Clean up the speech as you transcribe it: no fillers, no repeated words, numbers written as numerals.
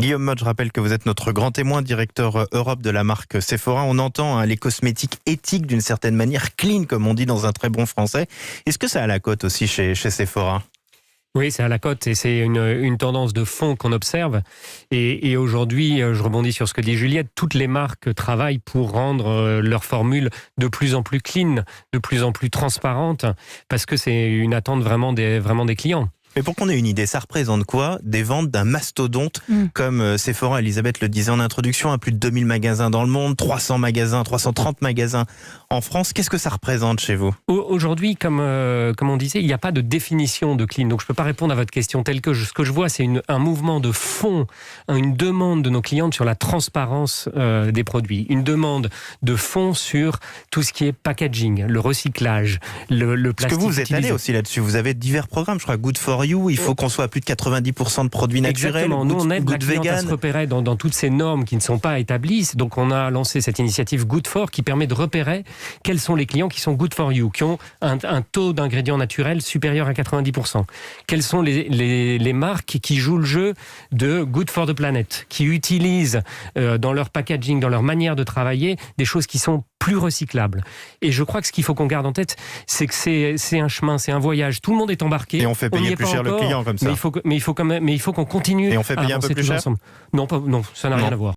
Guillaume Mott, je rappelle que vous êtes notre grand témoin, directeur Europe de la marque Sephora. On entend les cosmétiques éthiques d'une certaine manière, clean comme on dit dans un très bon français. Est-ce que ça a la cote aussi chez Sephora ? Oui, c'est à la cote et c'est une tendance de fond qu'on observe. Et aujourd'hui, je rebondis sur ce que dit Juliette, toutes les marques travaillent pour rendre leurs formules de plus en plus clean, de plus en plus transparentes, parce que c'est une attente vraiment des clients. Mais pour qu'on ait une idée, ça représente quoi des ventes d'un mastodonte comme Sephora, Elisabeth le disait en introduction, à plus de 2000 magasins dans le monde, 330 magasins en France. Qu'est-ce que ça représente chez vous ? Aujourd'hui, comme on disait, il n'y a pas de définition de clean. Donc je ne peux pas répondre à votre question telle que ce que je vois, c'est un mouvement de fond, une demande de nos clientes sur la transparence des produits, une demande de fond sur tout ce qui est packaging, le recyclage, le plastique. Parce que vous êtes allé aussi là-dessus, vous avez divers programmes, je crois, Good for You, il faut qu'on soit à plus de 90% de produits naturels. Exactement, nous on aide la Good cliente à se Vegan. repérer dans toutes ces normes qui ne sont pas établies. Donc on a lancé cette initiative Good For qui permet de repérer quels sont les clients qui sont Good for You, qui ont un taux d'ingrédients naturels supérieur à 90%. Quelles sont les marques qui jouent le jeu de Good for the Planet, qui utilisent dans leur packaging, dans leur manière de travailler, des choses qui sont plus recyclables. Et je crois que ce qu'il faut qu'on garde en tête, c'est que c'est un chemin, c'est un voyage. Tout le monde est embarqué. Et on fait payer plus cher le client comme ça. Mais il faut qu'on continue. Et on fait payer un peu plus cher ? Non, ça n'a rien à voir.